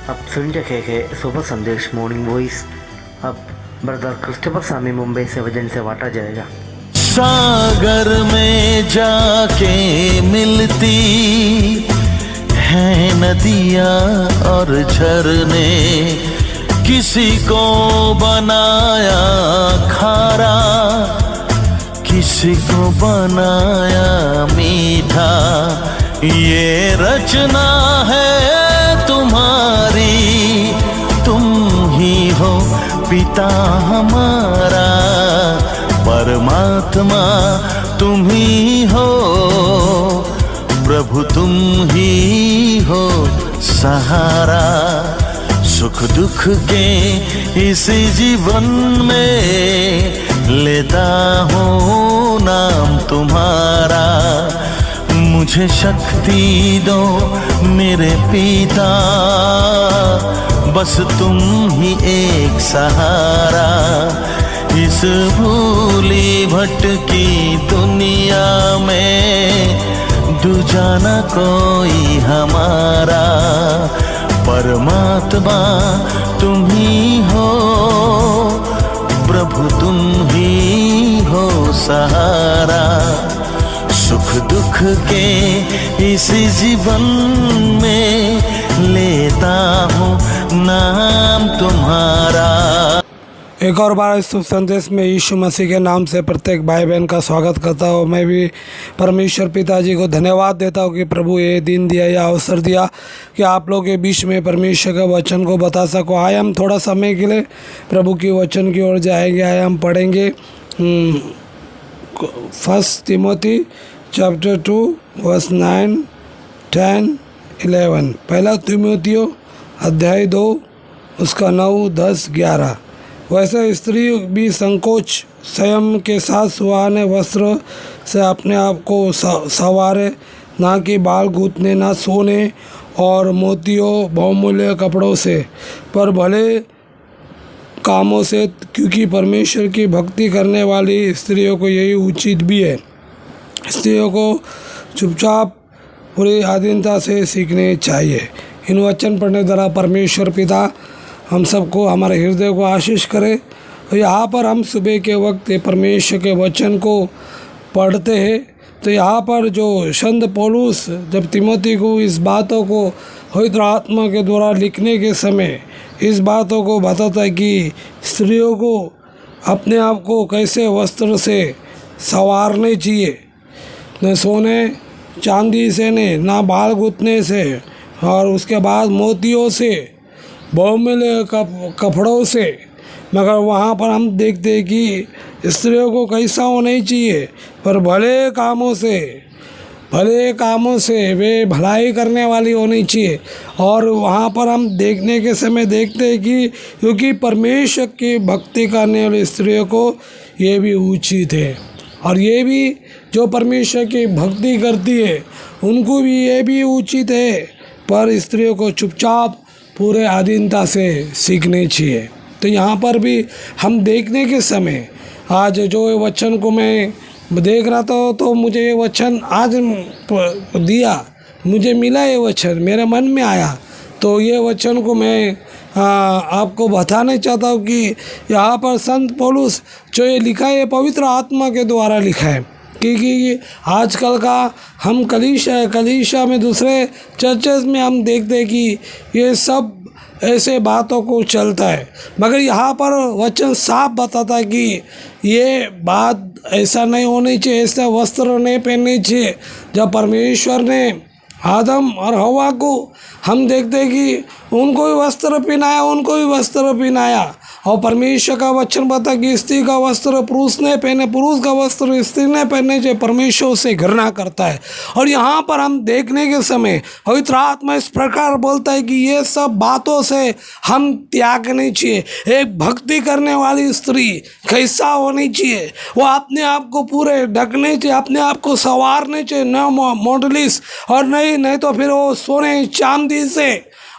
अब सुन रखे सुबह संदेश मॉर्निंग वॉइस। अब ब्रदर क्रिस्टोफर स्वामी मुंबई से वजन से वाटा जाएगा। सागर में जाके मिलती है नदियाँ और झरने, किसी को बनाया खारा, किसी को बनाया मीठा। ये रचना है तुम्हारी, तुम ही हो पिता हमारा, परमात्मा तुम ही हो, प्रभु तुम ही हो सहारा। सुख दुख के इस जीवन में लेता हूँ नाम तुम्हारा। मुझे शक्ति दो मेरे पिता, बस तुम ही एक सहारा। इस भूली भटकी दुनिया में दूजा न कोई हमारा, परमात्मा तुम ही हो, प्रभु तुम ही हो सहारा। सुख दुख के इस जीवन में लेता हूँ नाम तुम्हारा। एक और बार इस शुभ संदेश में यीशु मसीह के नाम से प्रत्येक भाई बहन का स्वागत करता हूँ। मैं भी परमेश्वर पिताजी को धन्यवाद देता हूँ कि प्रभु ये दिन दिया, या अवसर दिया कि आप लोग के बीच में परमेश्वर के वचन को बता सको। आए हम थोड़ा समय के लिए प्रभु की वचन की ओर जाएंगे। आए हम पढ़ेंगे 1 तिमोथी चैप्टर 2 वर्स 9, 10, 11। पहला तिमोथियो अध्याय 2 उसका 9, 10, 11। वैसे स्त्री भी संकोच संयम के साथ सुहाने वस्त्र से अपने आप को संवारे, ना कि बाल गूंथने, ना सोने और मोतियों बहुमूल्य कपड़ों से, पर भले कामों से, क्योंकि परमेश्वर की भक्ति करने वाली स्त्रियों को यही उचित भी है। स्त्रियों को चुपचाप पूरी आधीनता से सीखने चाहिए। इन वचन पढ़ने द्वारा परमेश्वर पिता हम सबको, हमारे हृदय को आशीष करे। तो यहाँ पर हम सुबह के वक्त परमेश्वर के वचन को पढ़ते हैं, तो यहाँ पर जो संत पौलुस जब तिमोथी को इस बातों को पवित्र आत्मा के द्वारा लिखने के समय इस बातों को बताता है कि स्त्रियों को अपने आप को कैसे वस्त्र से संवारने चाहिए, न सोने चांदी से, ना बाल गूंथने से, और उसके बाद मोतियों से, बहुमूल्य कपड़ों से। मगर वहाँ पर हम देखते हैं कि स्त्रियों को कैसा होना ही चाहिए, पर भले कामों से वे भलाई करने वाली होनी चाहिए। और वहाँ पर हम देखने के समय देखते हैं कि क्योंकि परमेश्वर की भक्ति करने वाली स्त्रियों को ये भी उचित है, और ये भी जो परमेश्वर की भक्ति करती है उनको भी ये भी उचित है, पर स्त्रियों को चुपचाप पूरे अधीनता से सीखने चाहिए। तो यहाँ पर भी हम देखने के समय आज जो वचन को मैं देख रहा था, तो मुझे ये वचन आज दिया, मुझे मिला, ये वचन मेरे मन में आया। तो ये वचन को मैं आपको बताना चाहता हूँ कि यहाँ पर संत पौलुस जो ये लिखा है, ये पवित्र आत्मा के द्वारा लिखा है। क्योंकि आजकल का हम कलीसिया में, दूसरे चर्चेस में हम देखते हैं कि ये सब ऐसे बातों को चलता है, मगर यहाँ पर वचन साफ बताता है कि ये बात ऐसा नहीं होनी चाहिए, ऐसा वस्त्र नहीं पहनने चाहिए। जब परमेश्वर ने आदम और हवा को हम देखते हैं कि उनको भी वस्त्र पहनाया, और परमेश्वर का वचन बता कि स्त्री का वस्त्र पुरुष ने पहने, पुरुष का वस्त्र स्त्री ने पहने, जो परमेश्वर से घृणा करता है। और यहाँ पर हम देखने के समय पवित्र आत्मा इस प्रकार बोलता है कि ये सब बातों से हम त्यागनी चाहिए। एक भक्ति करने वाली स्त्री कैसा होनी चाहिए, वो अपने आप को पूरे ढकने चाहिए, अपने आप को संवारने चाहिए, न मॉडलिस्ट और नहीं तो फिर वो सोने चांदी से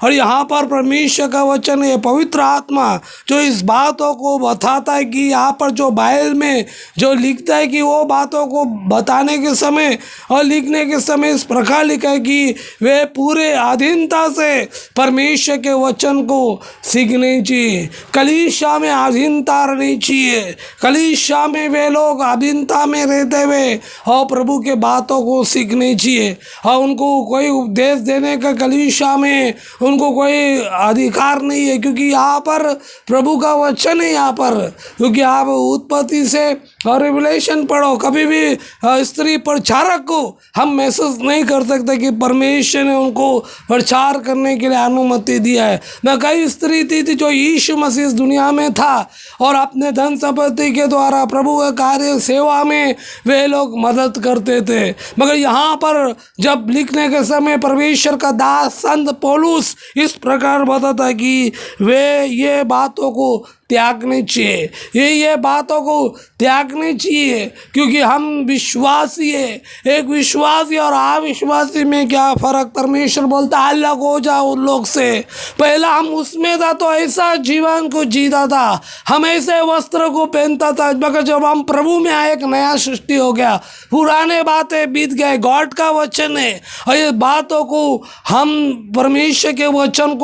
और यहाँ पर परमेश्वर का वचन है, पवित्र आत्मा जो इस बातों को बताता है कि यहाँ पर जो बाइबल में जो लिखता है कि वो बातों को बताने के समय और लिखने के समय इस प्रकार लिखा है कि वे पूरे अधीनता से परमेश्वर के वचन को सीखने चाहिए। कलीसिया में अधीनता रहनी चाहिए। कलीसिया में वे लोग अधीनता में रहते हुए और प्रभु के बातों को सीखने चाहिए। और उनको कोई उपदेश देने का कलीसिया में उनको कोई अधिकार नहीं है, क्योंकि यहाँ पर प्रभु का वचन है। यहाँ पर क्योंकि आप उत्पत्ति से और रिवलेशन पढ़ो, कभी भी स्त्री प्रचारक को हम महसूस नहीं कर सकते कि परमेश्वर ने उनको प्रचार करने के लिए अनुमति दिया है। न कई स्त्री थी जो यीशु मसीह इस दुनिया में था और अपने धन संपत्ति के द्वारा प्रभु के कार्य सेवा में वे लोग मदद करते थे। मगर यहाँ पर जब लिखने के समय परमेश्वर का दास संत पौलुस इस प्रकार बताता है कि वे ये बातों को त्यागने चाहिए, ये बातों को त्यागने चाहिए, क्योंकि हम विश्वासी है। एक विश्वासी और अविश्वासी में क्या फ़र्क? परमेश्वर बोलता है अलग हो जाओ उन लोग से। पहला हम उसमें था तो ऐसा जीवन को जीता था, हम ऐसे वस्त्र को पहनता था, मगर जब हम प्रभु में आए एक नया सृष्टि हो गया, पुराने बातें बीत गए। गॉड का वचन है और ये बातों को हम परमेश्वर के वचन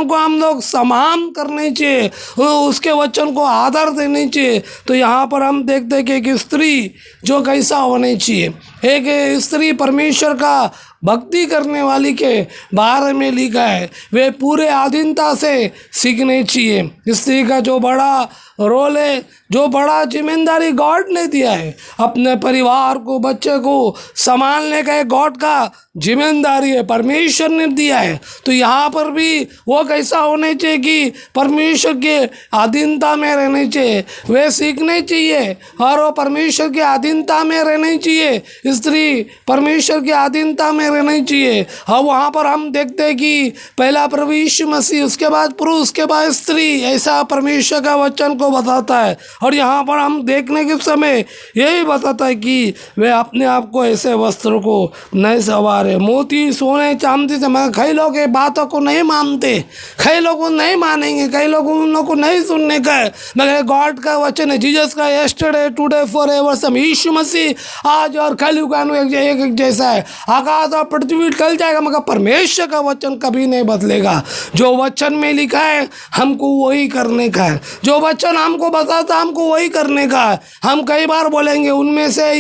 को हम लोग समान करने चाहिए, उसके वचन को आदर देने चाहिए। तो यहाँ पर हम देखते हैं कि एक स्त्री जो कैसा होनी चाहिए, एक स्त्री परमेश्वर का भक्ति करने वाली के बारे में लिखा है, वे पूरे अधीनता से सीखने चाहिए। स्त्री का जो बड़ा रोल है, जो बड़ा जिम्मेदारी गॉड ने दिया है, अपने परिवार को, बच्चे को संभालने का गॉड का जिम्मेदारी है, परमेश्वर ने दिया है। तो यहाँ पर भी वो कैसा होने चाहिए कि परमेश्वर के अधीनता में रहने चाहिए, वे सीखने चाहिए और वो परमेश्वर के अधीनता में रहने चाहिए। स्त्री परमेश्वर के अधीनता में रहनी चाहिए। और वहाँ पर हम देखते हैं कि पहला प्रभु यीशु मसीह, उसके बाद पुरुष, उसके बाद स्त्री, ऐसा परमेश्वर का वचन को बताता है। और यहाँ पर हम देखने के समय यही बताता है कि वे अपने आप को ऐसे वस्त्र को नहीं संवारे, मोती सोने चांदी से। मगर कई लोग ये बातों को नहीं मानते, कई लोग नहीं मानेंगे, कई लोग उन लोगों को नहीं सुनने का है। मगर गॉड का वचन है, जीसस का यस्टरडे टुडे फॉरएवर सम। यीशु मसीह आज और कल एक जैसा है। आकाश और पृथ्वी टल जाएगा मगर परमेश्वर का वचन कभी नहीं बदलेगा। जो वचन में लिखा है हमको वही करने का है, जो वचन हमको बताता हमको वही करने का है। हम कई बार बोलेंगे उनमें से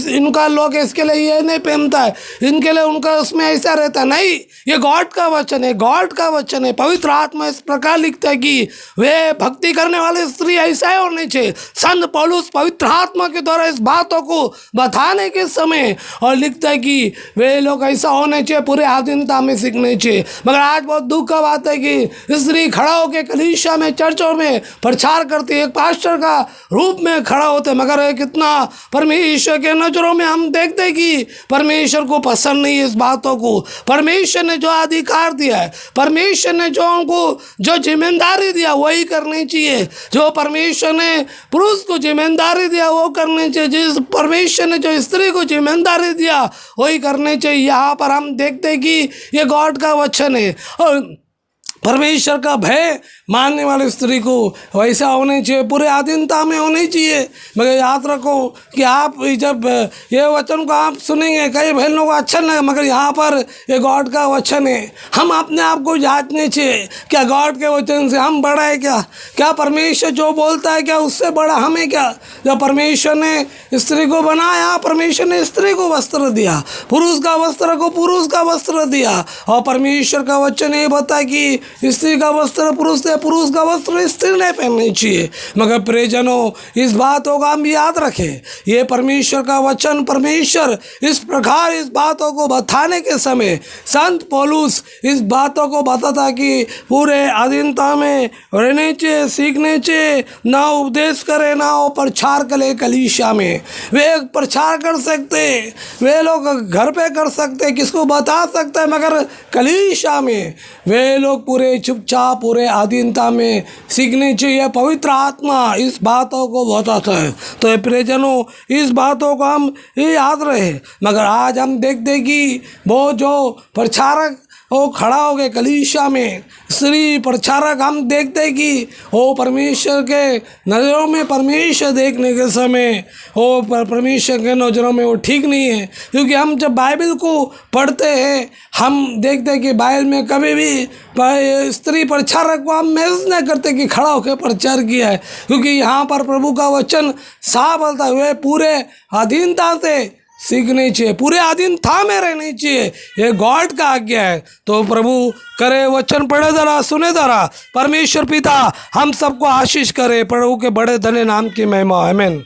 इनका लोग इसके लिए ये नहीं पहनता है, इनके लिए उनका उसमें ऐसा रहता नहीं। ये गॉड का वचन है, गॉड का वचन है। पवित्र आत्मा इस प्रकार लिखता है कि वे भक्ति करने वाले स्त्री ऐसा ही होने चाहिए। संत पौलुस पवित्र आत्मा के द्वारा इस बातों को बताने के समय और लिखता है कि वे लोग ऐसा होने चाहिए, पूरे अधीनता में सीखने चाहिए। मगर आज बहुत दुख का बात है कि स्त्री खड़ा होकर कलीसिया में, चर्चों में प्रचार करती है, एक पास्टर का रूप में खड़ा होते, मगर कितना परमेश्वर के नजरों में हम देखते हैं कि परमेश्वर को पसंद नहीं है इस बातों को। परमेश्वर ने जो अधिकार दिया है, परमेश्वर ने जो उनको जो जिम्मेदारी दिया वही करनी चाहिए। जो परमेश्वर ने पुरुष को जिम्मेदारी दिया वो करनी चाहिए, जिस परमेश्वर ने जो स्त्री को जिम्मेदारी दिया वही करने चाहिए। यहाँ पर हम देखते हैं कि ये गॉड का वचन है और परमेश्वर का भय मानने वाली स्त्री को वैसा होने चाहिए, पूरे अधीनता में होनी चाहिए। मगर याद रखो कि आप जब ये वचन को आप सुनेंगे, कई बहनों को अच्छा लगे, मगर यहाँ पर ये गॉड का वचन है। हम अपने आप को जांचने चाहिए, क्या गॉड के वचन से हम बड़ा है क्या परमेश्वर जो बोलता है क्या उससे बड़ा हमें क्या? जब परमेश्वर ने स्त्री को बनाया, परमेश्वर ने स्त्री को वस्त्र दिया, पुरुष का वस्त्र को पुरुष का वस्त्र दिया। और परमेश्वर का वचन ये बताया कि स्त्री का वस्त्र पुरुष से, पुरुष का वस्त्र स्त्री ने पहननी चाहिए। मगर प्रियजनों, इस बातों का हम याद रखें, ये परमेश्वर का वचन, परमेश्वर इस प्रकार इस बातों को बताने के समय संत पौलुस इस बातों को बताता कि पूरे अधीनता में रहने चाहिए, सीखने चाहिए। ना उपदेश करे ना वो प्रचार करे कलीसिया में। वे प्रचार कर सकते, वे लोग घर पे कर सकते, किसको बता सकते, मगर कलीसिया में वे लोग पूरे चुपचाप पूरे अधीनता में सीखने चाहिए। पवित्र आत्मा इस बातों को बताता है। तो प्रियजनों, इस बातों को हम याद रहे। मगर आज हम देखते कि वो जो प्रचारक वो खड़ा हो गए कलीसिया में स्त्री प्रचारक, हम देखते हैं कि वो परमेश्वर के नज़रों में परमेश्वर देखने के समय वो परमेश्वर के नज़रों में वो ठीक नहीं है। क्योंकि हम जब बाइबल को पढ़ते हैं हम देखते हैं कि बाइबल में कभी भी स्त्री प्रचारक को हम महसूस नहीं करते कि खड़ा होकर प्रचार किया है। क्योंकि यहाँ पर प्रभु का वचन साफ बोलता हुए पूरे अधीनता से सीखनी चाहिए, पूरे अधीनता में रहनी चाहिए, ये गॉड का आज्ञा है। तो प्रभु करे वचन पढ़े जरा, सुने जरा। परमेश्वर पिता हम सबको आशीष करे, प्रभु के बड़े धन्य नाम की महिमा। आमीन।